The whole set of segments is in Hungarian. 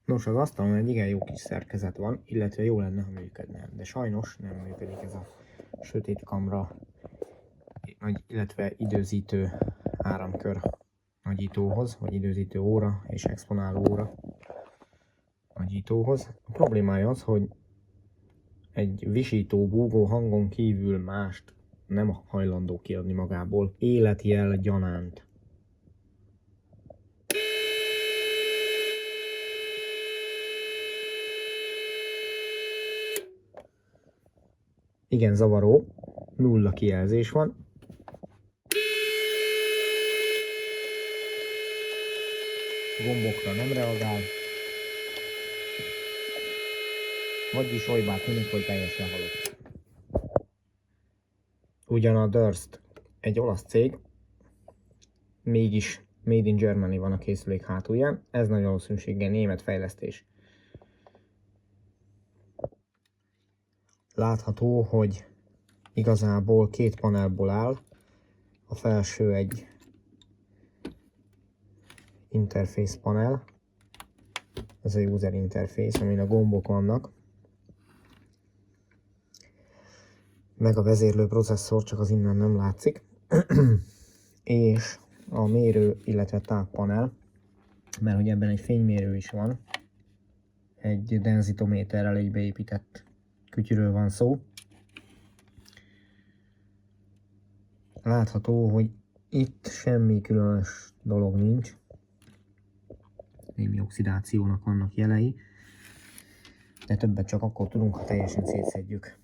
Nos, az asztalon egy igen jó kis szerkezet van, illetve jó lenne, ha működne, de sajnos nem működik ez a sötét kamra, illetve időzítő áramkör nagyítóhoz, vagy időzítő óra és exponáló óra nagyítóhoz. A problémája az, hogy egy visító, búgó hangon kívül mást nem hajlandó kiadni magából, életjel gyanánt. Igen zavaró, nulla kijelzés van. Gombokra nem reagál. Vagyis olybá tűnik, hogy teljesen halott. Ugyan a Durst egy olasz cég, mégis Made in Germany van a készülék hátulján, ez nagy valószínűséggel német fejlesztés. Látható, hogy igazából két panelból áll. A felső egy interface panel, ez a user interface, amin a gombok vannak, meg a vezérlő processzor, csak az innen nem látszik, és a mérő, illetve táppanel, mert hogy ebben egy fénymérő is van, egy densitométerrel egy beépített kütyűről van szó. Látható, hogy itt semmi különös dolog nincs. Némi oxidációnak vannak jelei, de többet csak akkor tudunk, ha teljesen szétszedjük.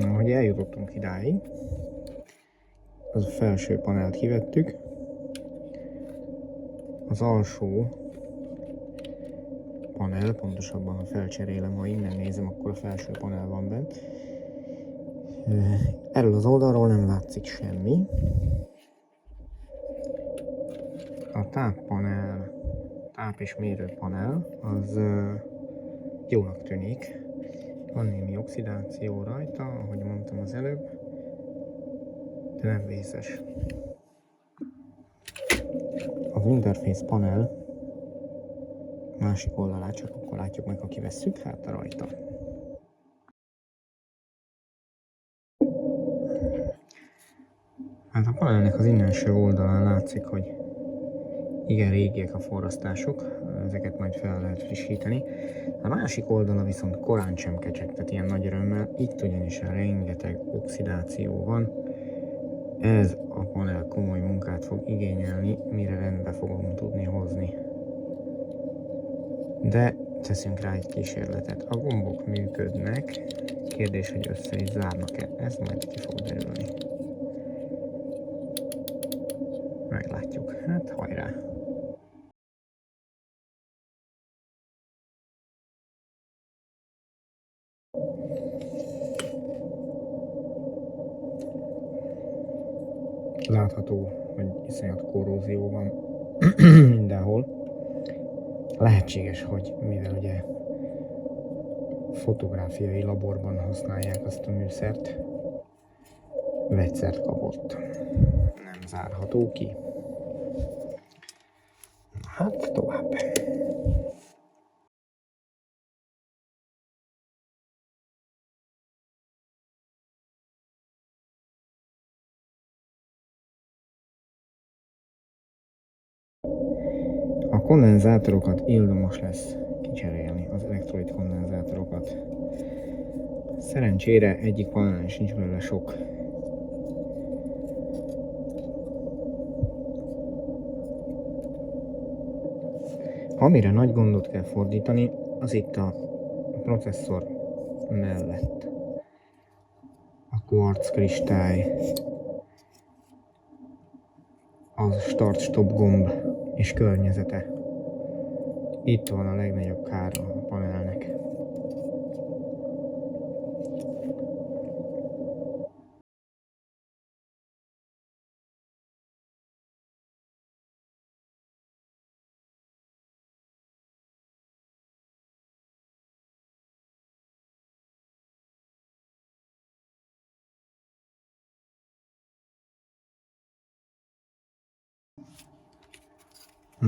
Ahogy eljutottunk idáig, az a felső panelt kivettük, az alsó panel, pontosabban ha felcserélem, ha innen nézem, akkor a felső panel van bent. Erről az oldalról nem látszik semmi. A táppanel, táp és mérőpanel, az jónak tűnik. Van némi oxidáció rajta, ahogy mondtam az előbb, de nem vészes. Az interface panel másik oldalát csak akkor látjuk meg, ha kivesszük, hát rajta. Hát a panelnek az innenső oldalán látszik, hogy igen régiek a forrasztások, ezeket majd fel lehet frissíteni. A másik oldala viszont korán sem kecsegtet ilyen nagy örömmel, itt ugyanis rengeteg oxidáció van. Ez a panel komoly munkát fog igényelni, mire rendbe fogom tudni hozni. De teszünk rá egy kísérletet. A gombok működnek, kérdés, hogy össze is zárnak-e, ez majd ki fog derülni. Meglátjuk, hát hajrá! Látható, hogy iszonyat korrózió van mindenhol. Lehetséges, hogy mivel ugye fotográfiai laborban használják azt a műszert, vegyszert kapott. Nem zárható ki. Hát tovább. A kondenzátorokat ildomos lesz kicserélni, az elektrolit kondenzátorokat. Szerencsére egyik panelen sincs belőle sok. Amire nagy gondot kell fordítani, az itt a processzor mellett. A kvarc kristály, a start-stop gomb és környezete. Itt van a legnagyobb kár a panelnek.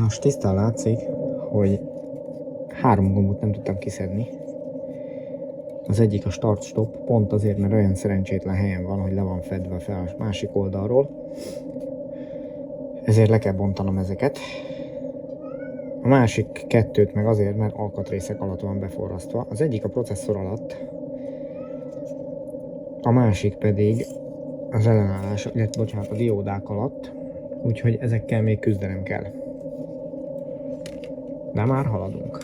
Most tisztán látszik, hogy 3 gombot nem tudtam kiszedni. Az egyik a start-stop, pont azért, mert olyan szerencsétlen helyen van, hogy le van fedve fel a másik oldalról. Ezért le kell bontanom ezeket. A másik 2-t meg azért, mert alkatrészek alatt van beforrasztva. Az egyik a processzor alatt, a másik pedig az ellenállás, illetve bocsánat, a diódák alatt. Úgyhogy ezekkel még küzdenem kell. De már haladunk.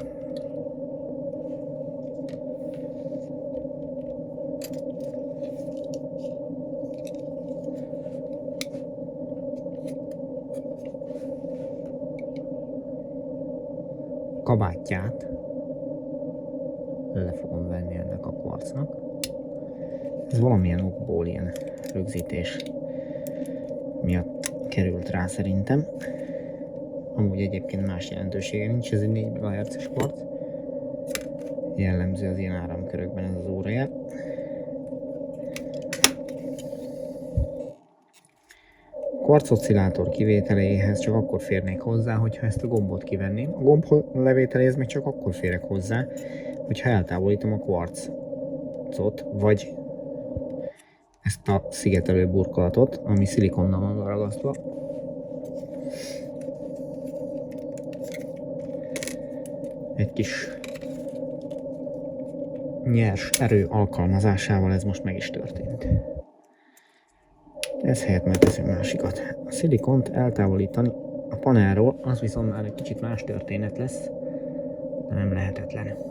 Kabátját le fogom venni ennek a kvarcnak. Ez valamilyen okból ilyen rögzítés miatt került rá szerintem. Amúgy egyébként más jelentősége nincs, ez egy 4 MHz-es kvarc. Jellemző az ilyen áramkörökben ez az órajel. Kvarcoszcillátor kivételéhez csak akkor férnék hozzá, hogyha ezt a gombot kivenném. A gomb levételéhez meg csak akkor férek hozzá, hogyha eltávolítom a kvarcot, vagy ezt a szigetelő burkolatot, ami szilikonnal van ragasztva. Egy kis nyers erő alkalmazásával ez most meg is történt. Ez helyett megteszünk másikat. A szilikont eltávolítani a panelról, az viszont már egy kicsit más történet lesz, de nem lehetetlen.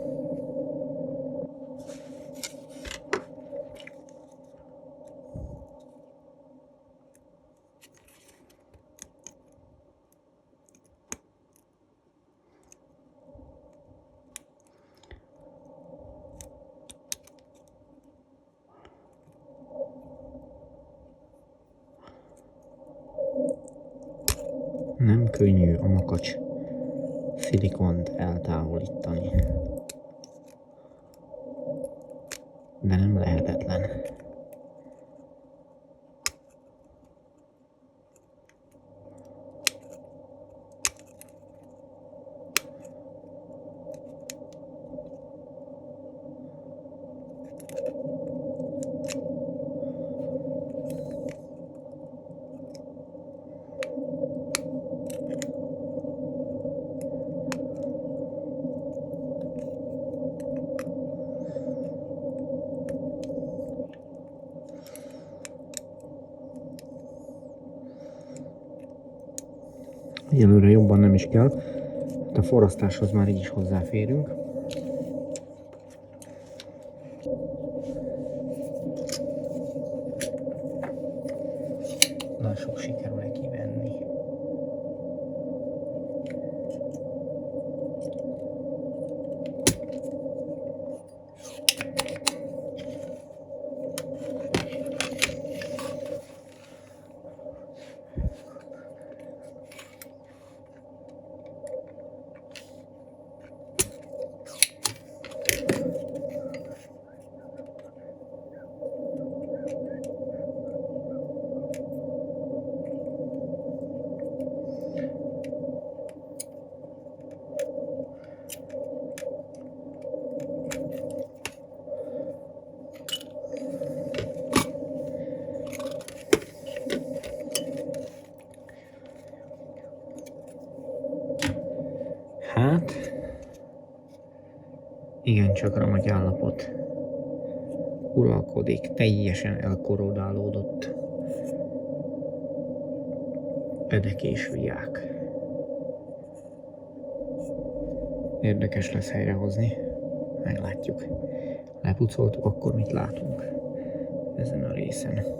Nem könnyű a makacs szilikont eltávolítani, de nem lehetetlen. Egyelőre jobban nem is kell, a forrasztáshoz már így is hozzáférünk. Lássuk, sikerül-e kivenni. Hát, igencsak remek állapot uralkodik, teljesen elkorodálódott edek és viák. Érdekes lesz helyrehozni, meglátjuk. Lepucoltuk, akkor mit látunk ezen a részen.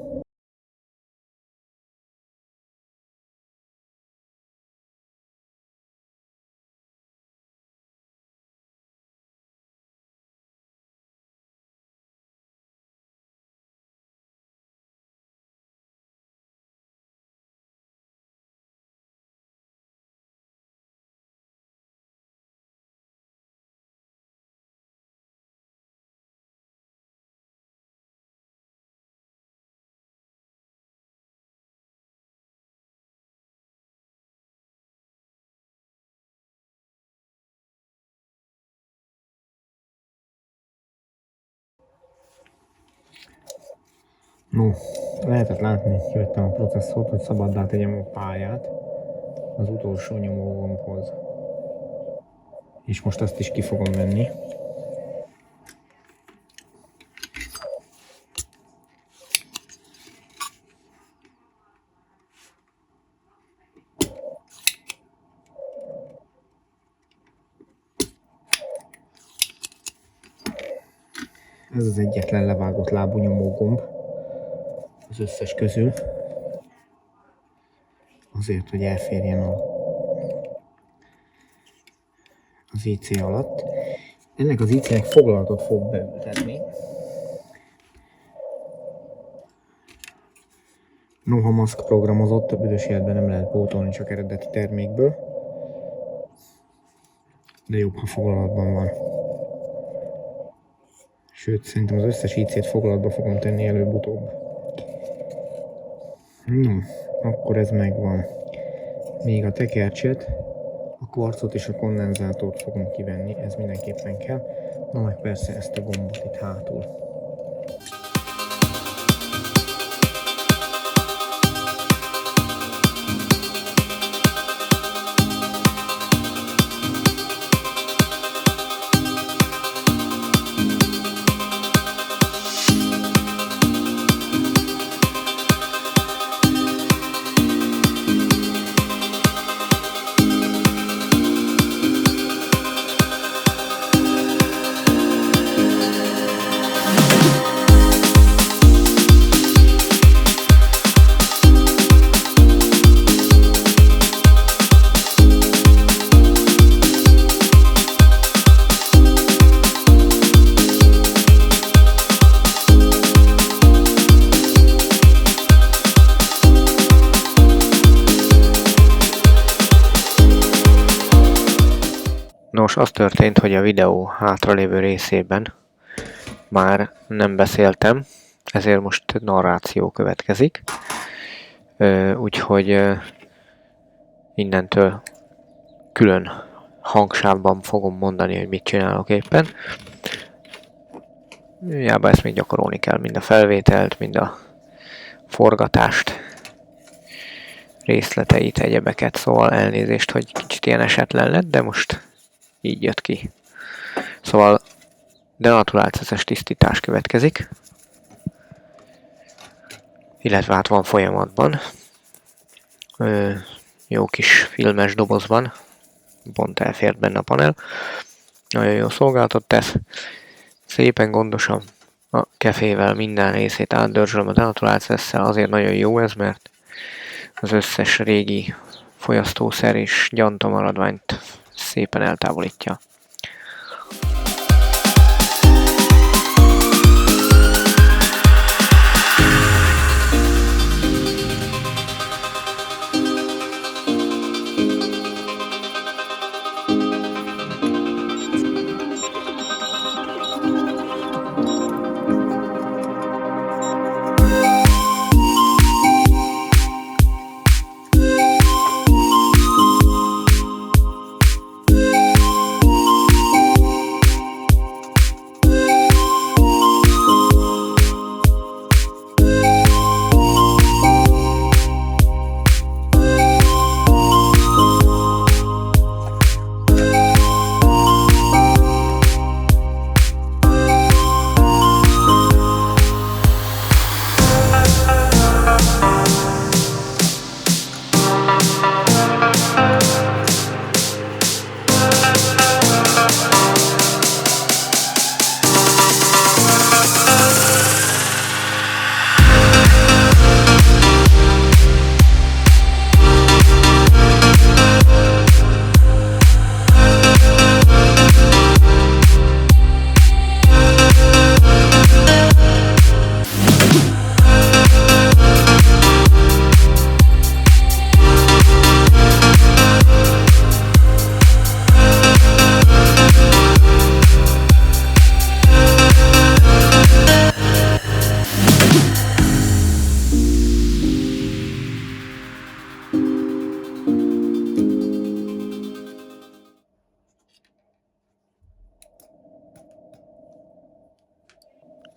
No, lehetett látni, kivettem a processzort, hogy szabaddá tegyem a pályát az utolsó nyomógombhoz. És most azt is ki fogom venni. Ez az egyetlen levágott lábú nyomógomb az összes közül. Azért, hogy elférjen az IC alatt. Ennek az IC-nek foglalatot fog beültetni. Noha maszk programozott, büdös életben nem lehet pótolni csak eredeti termékből. De jobb, ha foglalatban van. Sőt, szerintem az összes IC-t foglalatba fogom tenni előbb-utóbb. No, akkor ez megvan. Még a tekercset, a kvarcot és a kondenzátort fogom kivenni, ez mindenképpen kell. Na meg persze ezt a gombot itt hátul. Nos, az történt, hogy a videó hátralévő részében már nem beszéltem, ezért most narráció következik. Úgyhogy innentől külön hangsávban fogom mondani, hogy mit csinálok éppen. Hiába ezt még gyakorolni kell, mind a felvételt, mind a forgatást, részleteit, egyebeket, szóval elnézést, hogy kicsit ilyen esetlen lett, de most így jött ki. Szóval denaturált tisztítás következik, illetve hát van folyamatban. Jó kis filmes dobozban, pont elfért benne a panel. Nagyon jó szolgálatot tesz. Szépen gondosan a kefével minden részét átdörzsölöm a denaturált-szel. Azért nagyon jó ez, mert az összes régi fogyasztószer és gyantamaradványt szépen eltávolítja.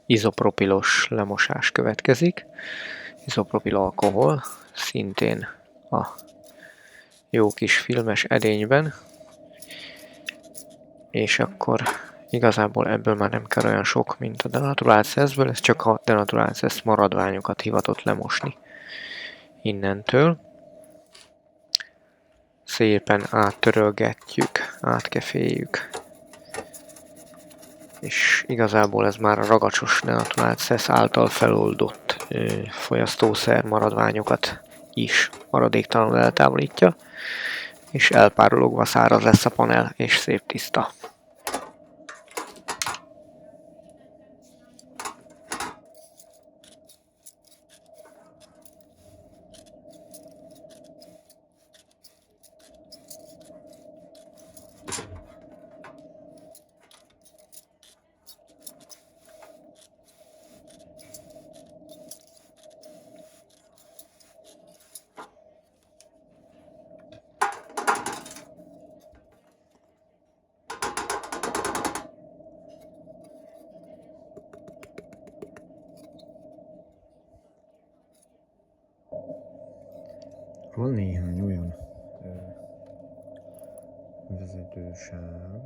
izopropilos lemosás következik. Izopropil alkohol, szintén a jó kis filmes edényben. És akkor igazából ebből már nem kell olyan sok, mint a denaturált szeszből, ez csak a denaturált szesz maradványokat hivatott lemosni innentől. Szépen áttörölgetjük, átkeféljük. És igazából ez már a ragacsos denaturált szesz által feloldott fogyasztószer maradványokat is maradéktalanul eltávolítja, és elpárologva száraz lesz a panel, és szép tiszta. Van néhány olyan vezetősáv,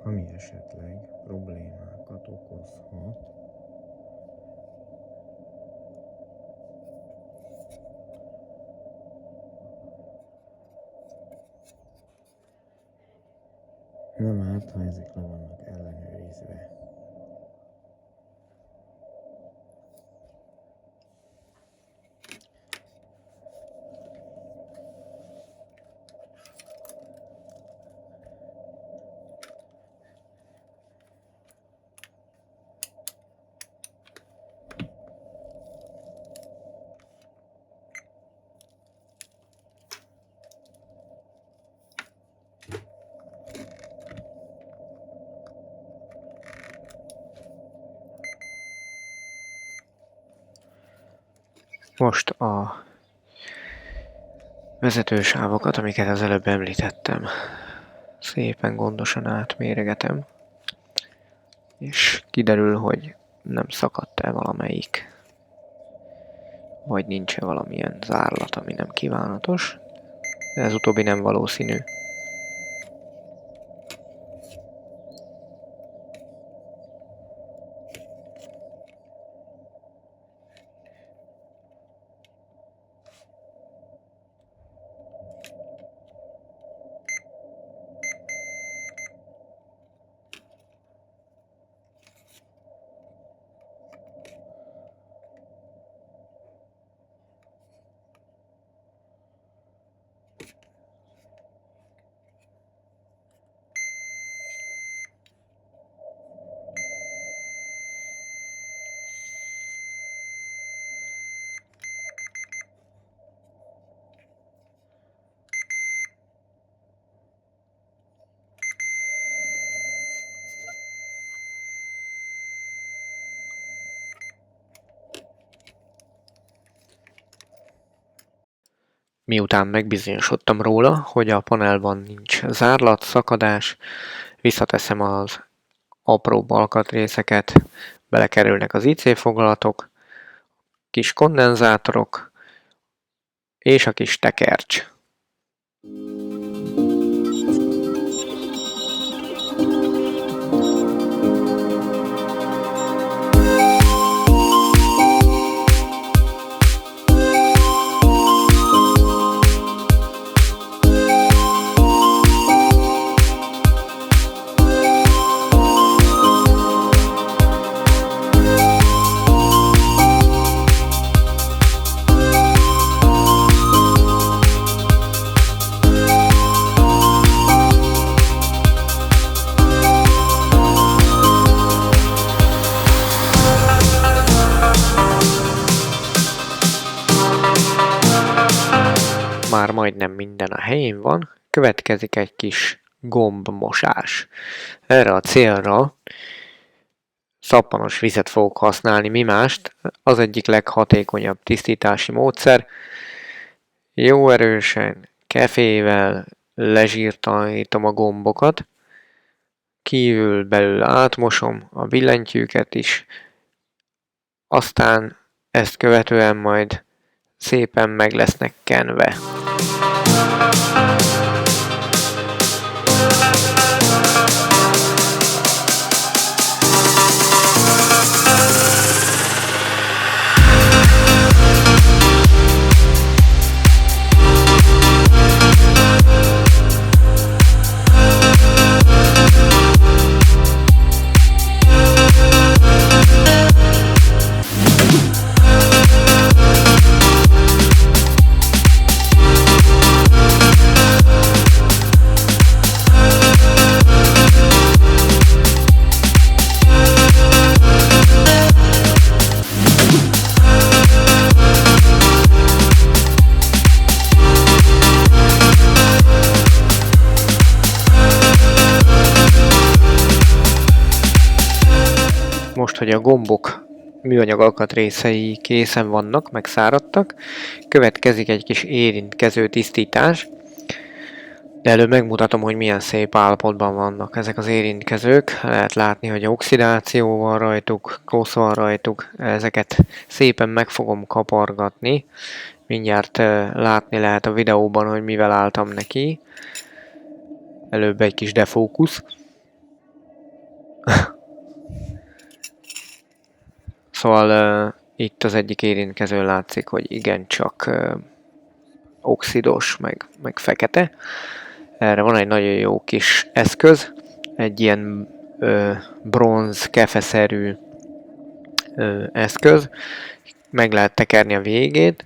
ami esetleg problémákat okozhat. Nem árt, ha ezek le vannak ellenőrizve. Most a vezetősávokat, amiket az előbb említettem, szépen gondosan átméregetem, és kiderül, hogy nem szakadt-e valamelyik, vagy nincs-e valamilyen zárlat, ami nem kívánatos, de ez utóbbi nem valószínű. Miután megbizonyosodtam róla, hogy a panelban nincs zárlat, szakadás, visszateszem az apróbb alkatrészeket, belekerülnek az IC foglatok, kis kondenzátorok és a kis tekercs. Már majdnem minden a helyén van, következik egy kis gombmosás. Erre a célra szappanos vizet fogok használni, mi mást, az egyik leghatékonyabb tisztítási módszer. Jó erősen, kefével lezsírtalanítom a gombokat, kívül belül átmosom a billentyűket is, aztán ezt követően majd szépen meg lesznek kenve. Most, hogy a gombok műanyag alkatrészei készen vannak, megszáradtak, következik egy kis érintkező tisztítás, de előbb megmutatom, hogy milyen szép állapotban vannak ezek az érintkezők. Lehet látni, hogy oxidáció van rajtuk, kosz van rajtuk, ezeket szépen meg fogom kapargatni. Mindjárt látni lehet a videóban, hogy mivel álltam neki. Előbb egy kis defókusz. Szóval itt az egyik érintkező látszik, hogy igencsak oxidos, meg fekete. Erre van egy nagyon jó kis eszköz, egy ilyen bronz kefeszerű eszköz. Meg lehet tekerni a végét,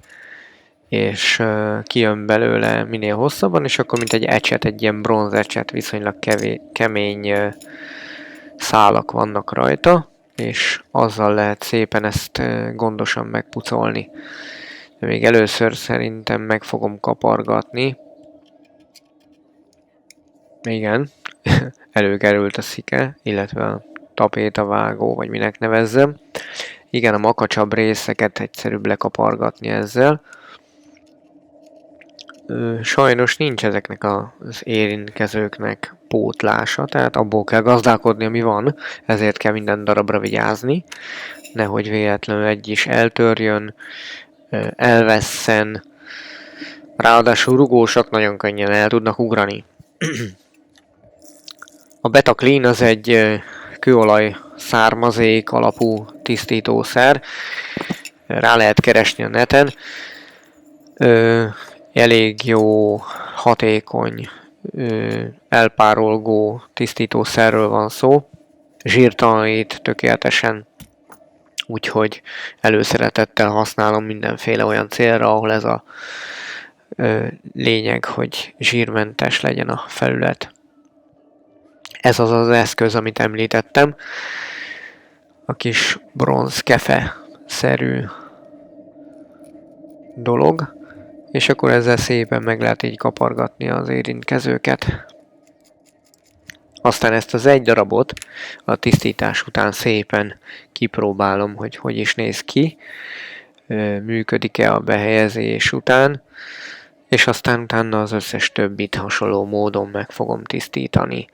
és kijön belőle minél hosszabban, és akkor mint egy ecset, egy ilyen bronz ecset, viszonylag kemény szálak vannak rajta, és azzal lehet szépen ezt gondosan megpucolni. De még először szerintem meg fogom kapargatni. Igen, előkerült a szike, illetve a tapétavágó, vagy minek nevezzem. Igen, a makacsabb részeket egyszerűbb lekapargatni ezzel. Sajnos nincs ezeknek az érintkezőknek pótlása, tehát abból kell gazdálkodni, ami van, ezért kell minden darabra vigyázni, nehogy véletlenül egy is eltörjön, elvesszen, ráadásul rugósak nagyon könnyen el tudnak ugrani. A Betaclean az egy kőolaj származék alapú tisztítószer, rá lehet keresni a neten. Elég jó, hatékony, elpárolgó tisztítószerről van szó. Zsírtalanít tökéletesen, úgyhogy előszeretettel használom mindenféle olyan célra, ahol ez a lényeg, hogy zsírmentes legyen a felület. Ez az az eszköz, amit említettem. A kis bronz kefe-szerű dolog. És akkor ezzel szépen meg lehet így kapargatni az érintkezőket. Aztán ezt az egy darabot a tisztítás után szépen kipróbálom, hogy hogy is néz ki. Működik-e a behelyezés után. És aztán utána az összes többit hasonló módon meg fogom tisztítani.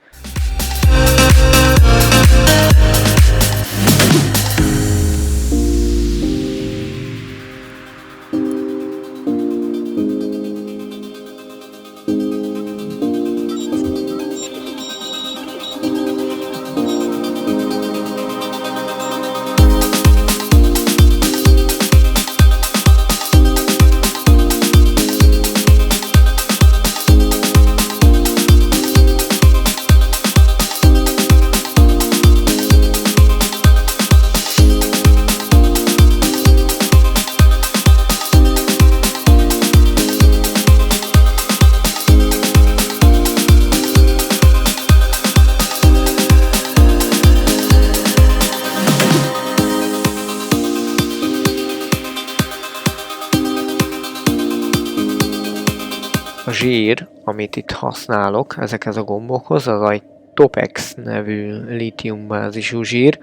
A zsír, amit itt használok ezekhez a gombokhoz, az egy Topex nevű lítiumbázisú zsír.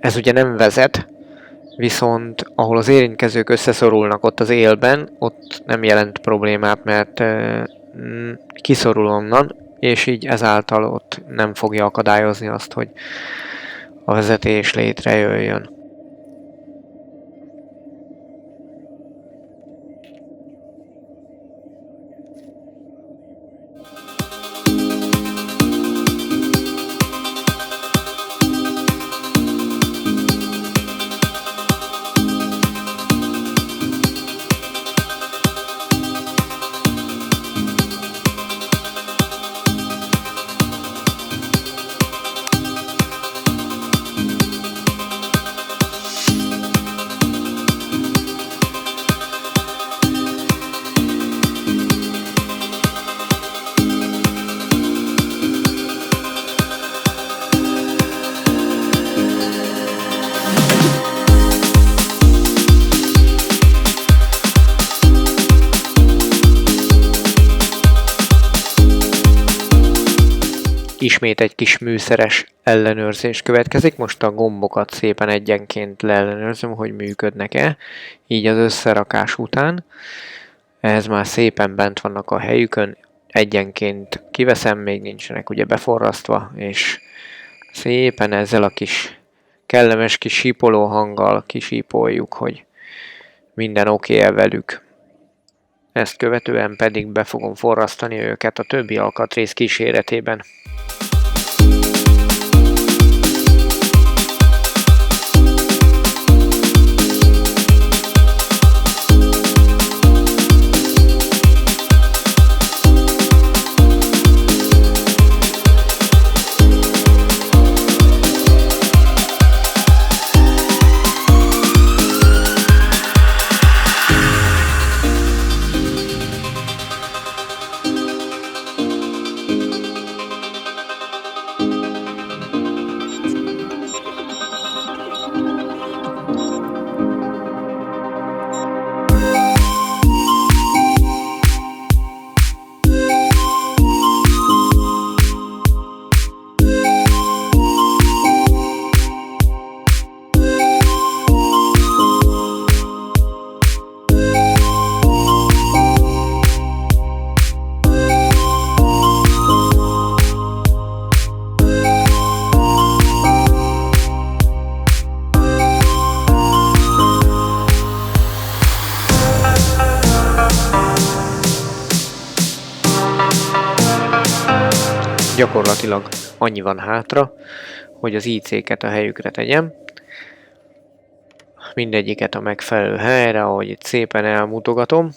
Ez ugye nem vezet, viszont ahol az érintkezők összeszorulnak ott az élben, ott nem jelent problémát, mert kiszorul onnan, és így ezáltal ott nem fogja akadályozni azt, hogy a vezetés létrejöjjön. Ismét egy kis műszeres ellenőrzés következik. Most a gombokat szépen egyenként leellenőrzöm, hogy működnek-e. Így az összerakás után. Ez már szépen bent vannak a helyükön. Egyenként kiveszem, még nincsenek ugye beforrasztva, és szépen ezzel a kis kellemes kis sípoló hanggal kisípoljuk, hogy minden oké-e velük. Ezt követően pedig be fogom forrasztani őket a többi alkatrész kíséretében. Gyakorlatilag annyi van hátra, hogy az IC-ket a helyükre tegyem. Mindegyiket a megfelelő helyre, ahogy itt szépen elmutogatom.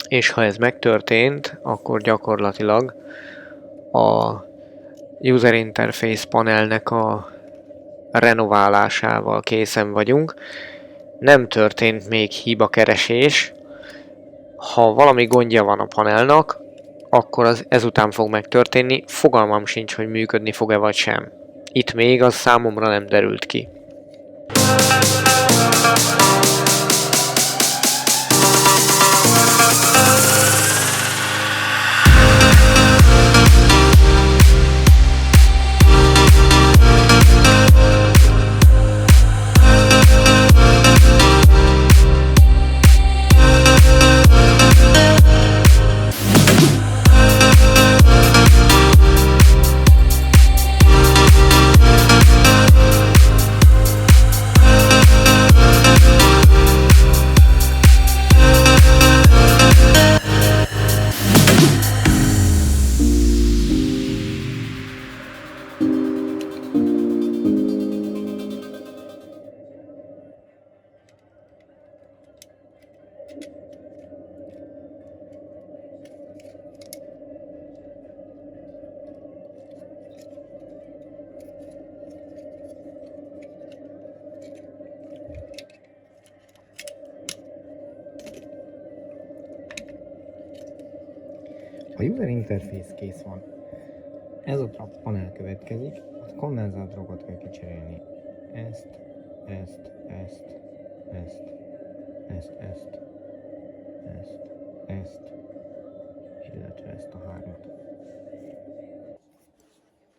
És ha ez megtörtént, akkor gyakorlatilag a User Interface panelnek a renoválásával készen vagyunk. Nem történt még hibakeresés. Ha valami gondja van a panelnak, akkor az ezután fog megtörténni, fogalmam sincs, hogy működni fog-e vagy sem. Itt még az számomra nem derült ki. A User Interface kész van. Ez a panel következik, a kondenzátorokat kell kicserélni. Ezt, ezt, ezt, ezt, ezt, ezt, ezt, ezt, illetve ezt a hármat.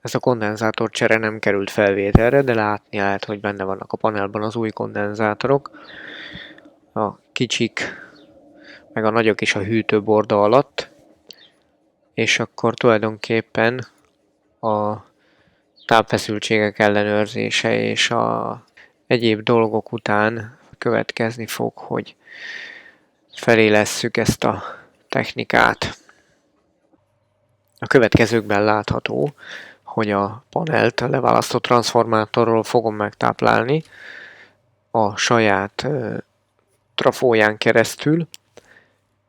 Ez a kondenzátorcsere nem került felvételre, de látni lehet, hogy benne vannak a panelban az új kondenzátorok. A kicsik, meg a nagyok is a hűtőborda alatt. és akkor tulajdonképpen a tápfeszültségek ellenőrzése és a egyéb dolgok után következni fog, hogy felélesszük ezt a technikát. A következőkben látható, hogy a panelt a leválasztott transformátorról fogom megtáplálni a saját trafóján keresztül,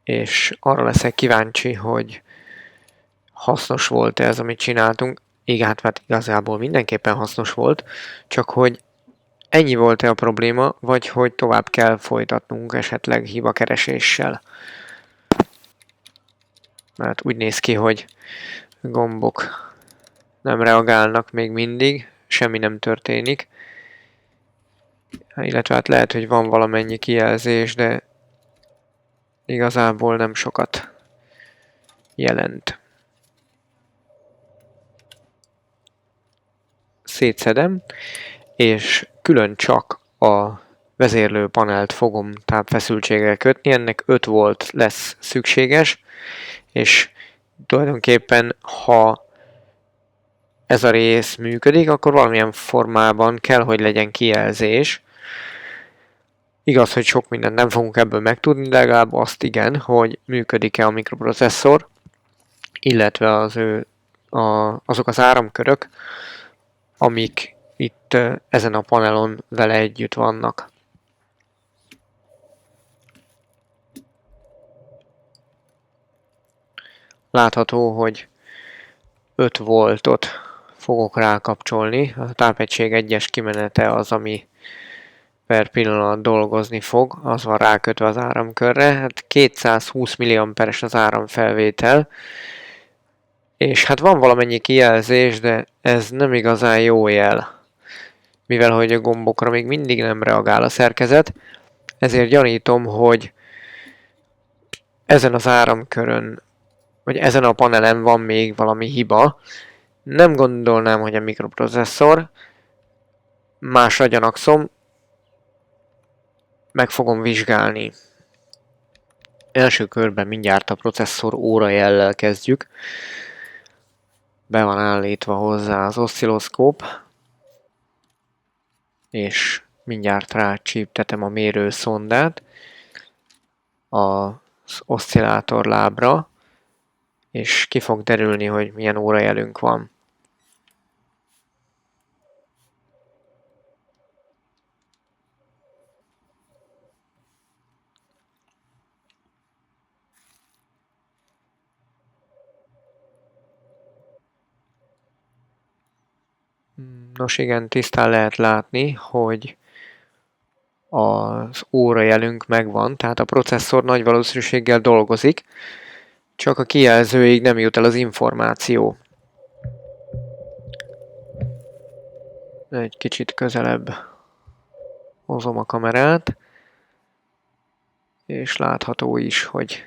és arra leszek kíváncsi, hogy hasznos volt-e ez, amit csináltunk. Igen, hát igazából mindenképpen hasznos volt, csak hogy ennyi volt-e a probléma, vagy hogy tovább kell folytatnunk esetleg hibakereséssel. Mert úgy néz ki, hogy gombok nem reagálnak még mindig, semmi nem történik. Illetve hát lehet, hogy van valamennyi kijelzés, de igazából nem sokat jelent. Szétszedem, és külön csak a vezérlő panelt fogom tápfeszültséggel kötni, ennek 5 volt lesz szükséges, és tulajdonképpen ha ez a rész működik, akkor valamilyen formában kell, hogy legyen kijelzés. Igaz, hogy sok mindent nem fogunk ebből megtudni, de legalább azt igen, hogy működik-e a mikroprocesszor, illetve azok az áramkörök, amik itt ezen a panelon vele együtt vannak. Látható, hogy 5 voltot fogok rákapcsolni. A tápegység 1-es kimenete az, ami per pillanat dolgozni fog, az van rákötve az áramkörre. Hát 220 milliamperes az áramfelvétel, és hát van valamennyi kijelzés, de ez nem igazán jó jel. Mivel hogy a gombokra még mindig nem reagál a szerkezet, ezért gyanítom, hogy ezen az áramkörön, vagy ezen a panelen van még valami hiba. Nem gondolnám, hogy a mikroprocesszor. Másra gyanakszom, meg fogom vizsgálni. Első körben mindjárt a processzor órajellel kezdjük. Be van állítva hozzá az oszcilloszkóp, és mindjárt rácsíptetem a mérőszondát az oszcillátorlábra, és ki fog derülni, hogy milyen órajelünk van. Nos igen, tisztán lehet látni, hogy az órajelünk megvan, tehát a processzor nagy valószínűséggel dolgozik, csak a kijelzőig nem jut el az információ. Egy kicsit közelebb hozom a kamerát, és látható is, hogy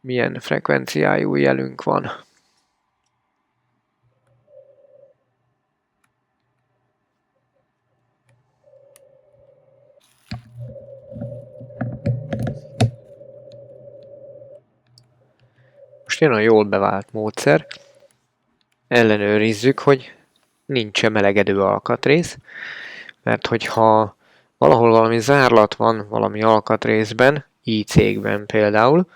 milyen frekvenciájú jelünk van. Most jön a jól bevált módszer. Ellenőrizzük, hogy nincs-e melegedő alkatrész, mert hogyha valahol valami zárlat van valami alkatrészben, IC-kben például,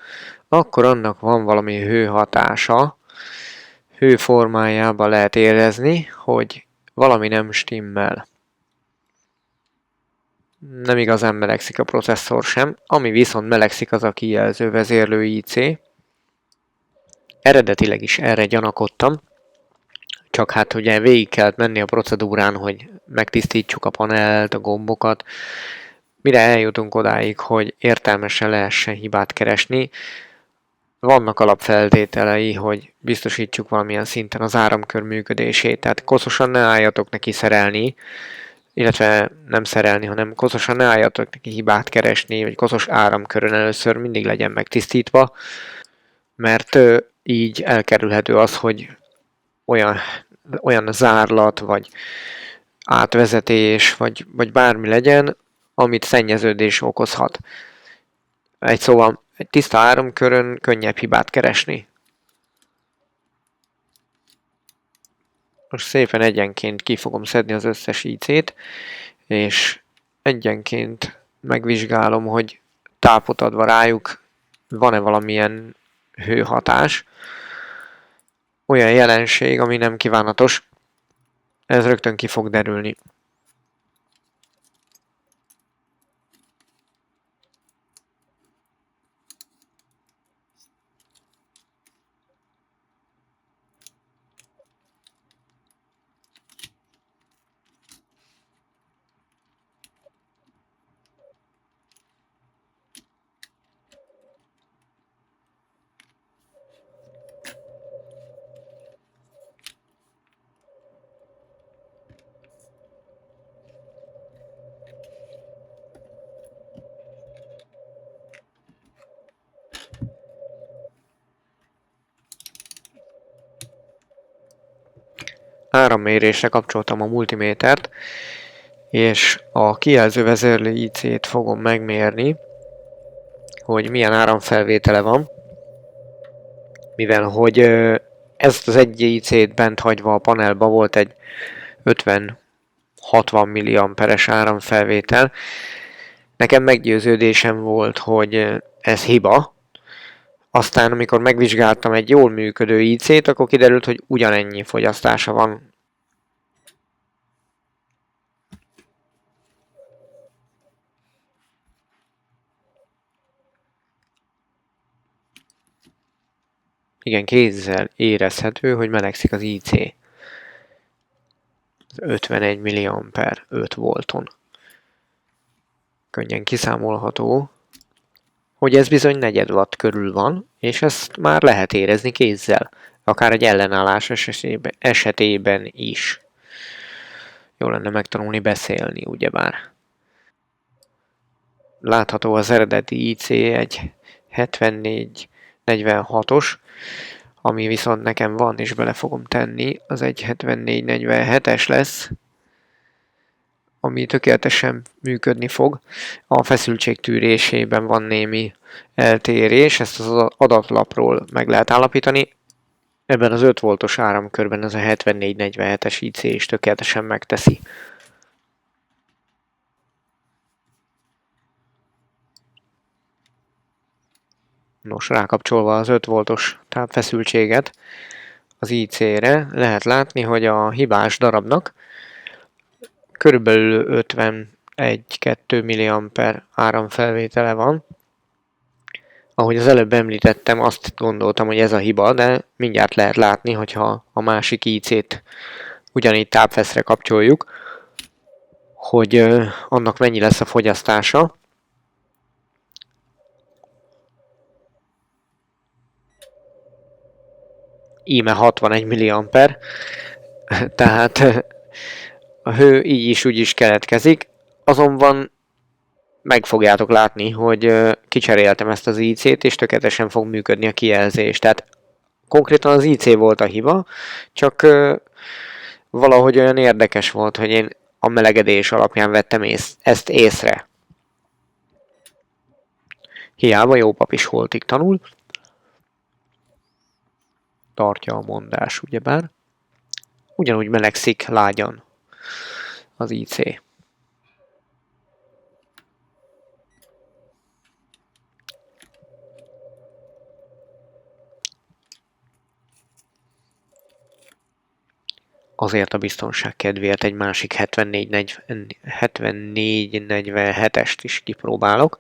akkor annak van valami hőhatása, hő formájában lehet érezni, hogy valami nem stimmel. Nem igazán melegszik a processzor sem, ami viszont melegszik, az a kijelző vezérlő IC. Eredetileg is erre gyanakodtam, csak hát ugye végig kellett menni a procedúrán, hogy megtisztítsuk a panelt, a gombokat, mire eljutunk odáig, hogy értelmesen lehessen hibát keresni. Vannak alapfeltételei, hogy biztosítsuk valamilyen szinten az áramkör működését, tehát koszosan ne álljatok neki szerelni, illetve nem szerelni, hanem koszosan ne álljatok neki hibát keresni, vagy koszos áramkörön először mindig legyen megtisztítva, mert így elkerülhető az, hogy olyan zárlat, vagy átvezetés, vagy bármi legyen, amit szennyeződés okozhat. Egy szóval Egy tiszta áramkörön könnyebb hibát keresni. Most szépen egyenként ki fogom szedni az összes IC-t, és egyenként megvizsgálom, hogy tápot adva rájuk van-e valamilyen hőhatás. Olyan jelenség, ami nem kívánatos, ez rögtön ki fog derülni. Árammérésre kapcsoltam a multimétert, és a kijelző vezérlő IC-t fogom megmérni, hogy milyen áramfelvétele van, mivel hogy ezt az egy IC-t bent hagyva a panelba volt egy 50-60 milliamperes áramfelvétel. Nekem meggyőződésem volt, hogy ez hiba. Aztán, amikor megvizsgáltam egy jól működő IC-t, akkor kiderült, hogy ugyanennyi fogyasztása van. Igen, kézzel érezhető, hogy melegszik az IC. 51 milliamper 5 volton. Könnyen kiszámolható, hogy ez bizony negyed watt körül van, és ezt már lehet érezni kézzel, akár egy ellenállás esetében is. Jó lenne megtanulni beszélni, ugyebár. Látható az eredeti IC egy 7446-os, ami viszont nekem van, és bele fogom tenni, az egy 7447-es lesz, ami tökéletesen működni fog. A feszültségtűrésében van némi eltérés, ezt az adatlapról meg lehet állapítani. Ebben az 5 voltos áramkörben ez a 7447-es IC is tökéletesen megteszi. Nos, rákapcsolva az 5 voltos tápfeszültséget az IC-re lehet látni, hogy a hibás darabnak körülbelül 51-2 mA áramfelvétele van. Ahogy az előbb említettem, azt gondoltam, hogy ez a hiba, de mindjárt lehet látni, hogyha a másik IC-t ugyanígy tápfeszre kapcsoljuk, hogy annak mennyi lesz a fogyasztása. Íme 61 mA, tehát a hő így is úgy is keletkezik, azonban meg fogjátok látni, hogy kicseréltem ezt az IC-t, és tökéletesen fog működni a kijelzés. Tehát konkrétan az IC volt a hiba, csak valahogy olyan érdekes volt, hogy én a melegedés alapján vettem ezt észre. Hiába jó pap is holtig tanul. Tartja a mondás, ugyebár. Ugyanúgy melegszik lágyan az IC. Azért a biztonság kedvéért egy másik 7447-est is kipróbálok,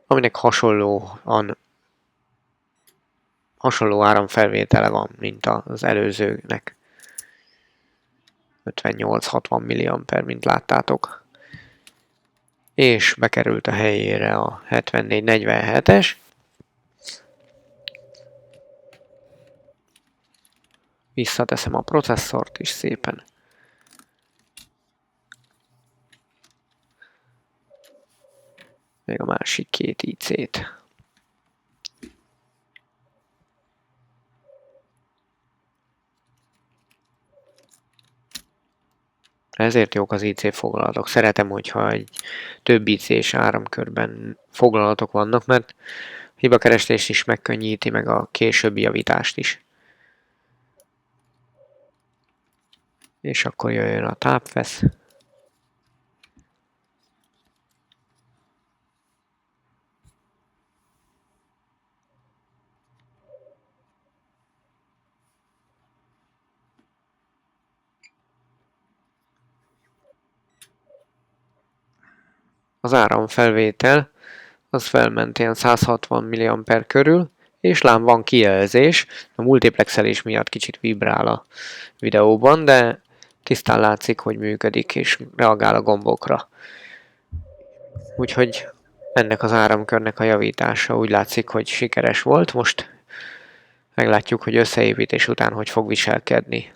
aminek hasonló áramfelvétele van, mint az előzőnek. 58-60 mA, mint láttátok. És bekerült a helyére a 7447-es. Visszateszem a processzort is szépen. Még a másik két IC-t. Ezért jók az IC foglalatok. Szeretem, hogyha egy több IC-s áramkörben foglalatok vannak, mert hibakerestést is megkönnyíti, meg a későbbi javítást is. És akkor jöjjön a tápvesz. Az áramfelvétel az felment ilyen 160 mA körül, és lám van kijelzés. A multiplexelés miatt kicsit vibrál a videóban, de tisztán látszik, hogy működik és reagál a gombokra. Úgyhogy ennek az áramkörnek a javítása úgy látszik, hogy sikeres volt. Most meglátjuk, hogy összeépítés után hogy fog viselkedni.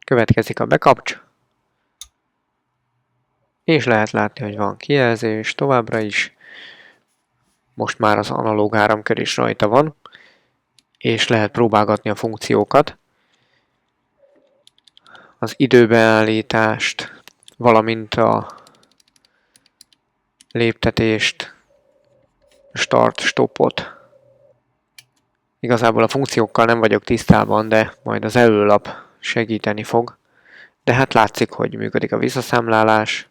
Következik a bekapcs, és lehet látni, hogy van kijelzés továbbra is. Most már az analóg áramkör is rajta van, és lehet próbálgatni a funkciókat. Az időbeállítást, valamint a léptetést, start-stopot. Igazából a funkciókkal nem vagyok tisztában, de majd az előlap segíteni fog. De hát látszik, hogy működik a visszaszámlálás.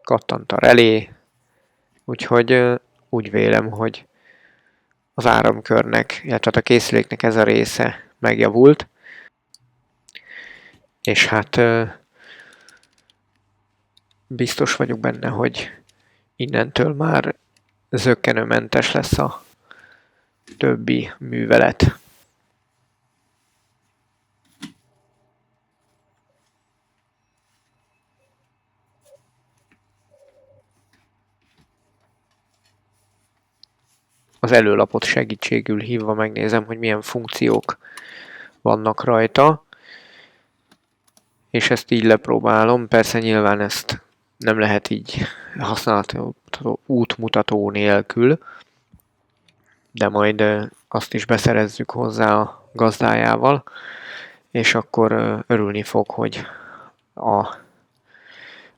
Kattant a relé. Úgyhogy úgy vélem, hogy az áramkörnek, illetve a készüléknek ez a része megjavult. És hát biztos vagyok benne, hogy innentől már zökkenőmentes lesz a többi művelet. Az előlapot segítségül hívva megnézem, hogy milyen funkciók vannak rajta, és ezt így lepróbálom. Persze nyilván ezt nem lehet így használható útmutató nélkül, de majd azt is beszerezzük hozzá a gazdájával, és akkor örülni fog, hogy a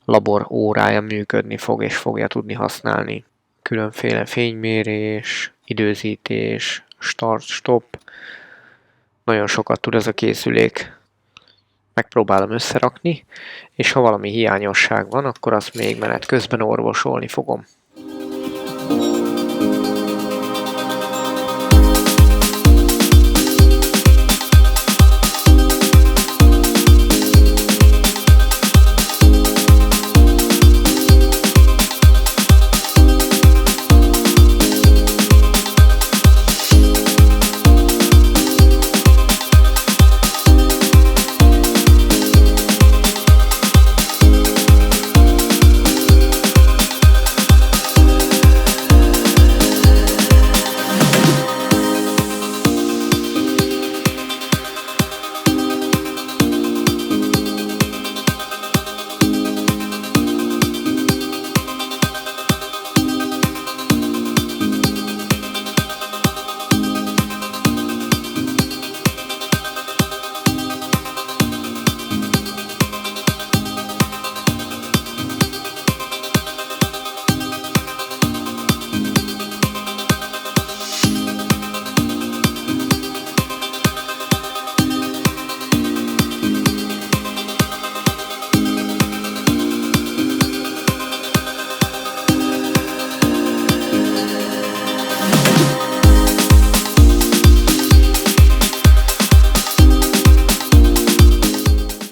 labor órája működni fog, és fogja tudni használni. Különféle fénymérés, időzítés, start-stop. Nagyon sokat tud ez a készülék. Megpróbálom összerakni, és ha valami hiányosság van, akkor azt még menet közben orvosolni fogom.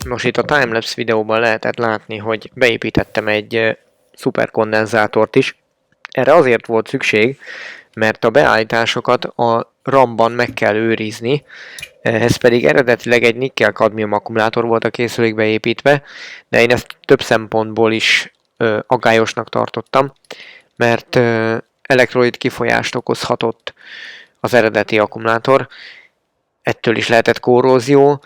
Most itt a timelapse videóban lehetett látni, hogy beépítettem egy szuperkondenzátort is. Erre azért volt szükség, mert a beállításokat a RAM-ban meg kell őrizni, ehhez pedig eredetileg egy nikkel-kadmium akkumulátor volt a készülékbe építve, de én ezt több szempontból is aggályosnak tartottam, mert elektrolit kifolyást okozhatott az eredeti akkumulátor, ettől is lehetett korrózió,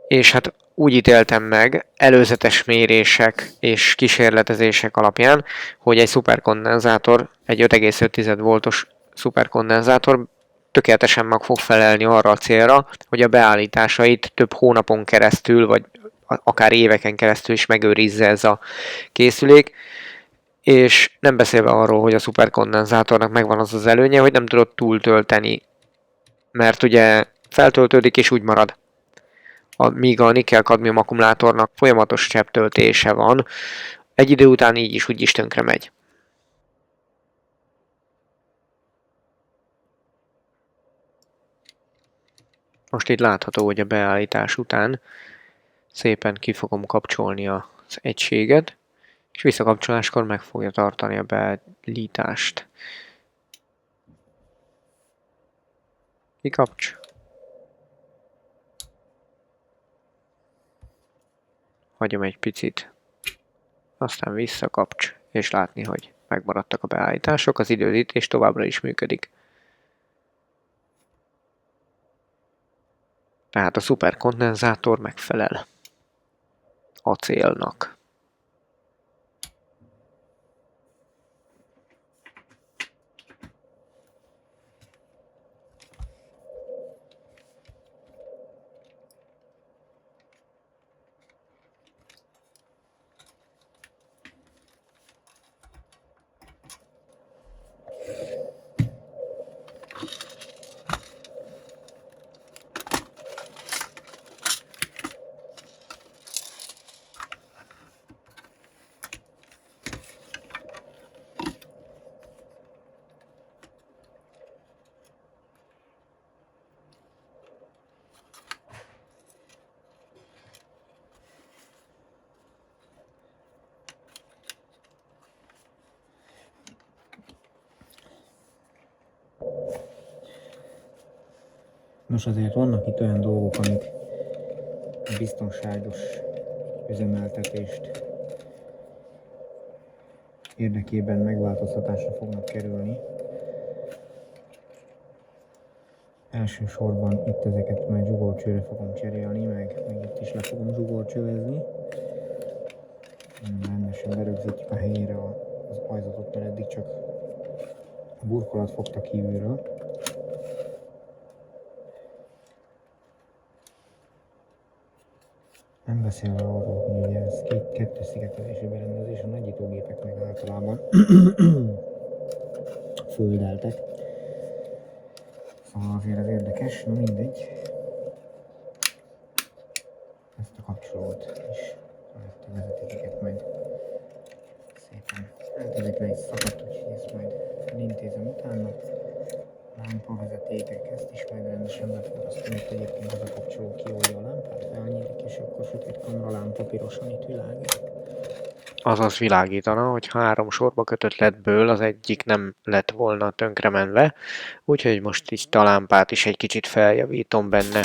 és hát úgy ítéltem meg előzetes mérések és kísérletezések alapján, hogy egy szuperkondenzátor, egy 5,5 voltos szuperkondenzátor tökéletesen meg fog felelni arra a célra, hogy a beállításait több hónapon keresztül, vagy akár éveken keresztül is megőrizze ez a készülék, és nem beszélve arról, hogy a szuperkondenzátornak megvan az az előnye, hogy nem tudod túltölteni, mert ugye feltöltődik és úgy marad. Míg a nikkel-kadmium akkumulátornak folyamatos csepptöltése van, egy idő után így is úgy is tönkre megy. Most itt látható, hogy a beállítás után szépen ki fogom kapcsolni az egységet, és visszakapcsoláskor meg fogja tartani a beállítást. Kikapcs. Hagyom egy picit, aztán visszakapcs, és látni, hogy megmaradtak a beállítások, az időzítés továbbra is működik. Tehát a szuperkondenzátor megfelel a célnak. Nos, azért vannak itt olyan dolgok, amik a biztonságos üzemeltetést érdekében megváltoztatásra fognak kerülni. Elsősorban itt ezeket majd zsugorcsőre fogom cserélni, meg itt is le fogom zsugorcsövezni. Rendesen berögzítjük a helyére az ajzatot, mert eddig csak a burkolat fogta kívülről. Nem beszélve arról, hogy ugye ez kettős szigetelésű berendezés, a nagyítógépek meg általában földeltek. Szóval azért ez érdekes, no mindegy. Ezt a kapcsolót is, a vezetékeket majd szépen. Hát ezek le is szakadt, úgyhogy ezt majd elintézem utána. Lámpavezetékek, ezt is majd rendesen beforrasztom, itt egyébként az a kapcsoló kiolja a lámpát, felnyílik, és akkor sötét kamera lámpa pirosan itt világít. Azaz világítana, hogy 3 sorba kötött ledből az egyik nem lett volna tönkremenve, úgyhogy most itt a lámpát is egy kicsit feljavítom benne.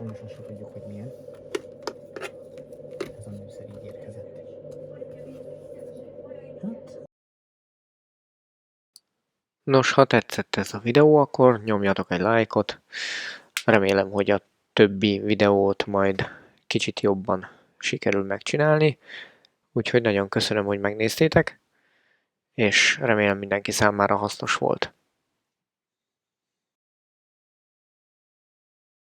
sajnos azt sem tudjuk, hogy milyen. Ez a műszer így érkezett. Hát, Nos, ha tetszett ez a videó, akkor nyomjatok egy lájkot. Remélem, hogy a többi videót majd kicsit jobban sikerül megcsinálni. Úgyhogy nagyon köszönöm, hogy megnéztétek, és remélem mindenki számára hasznos volt.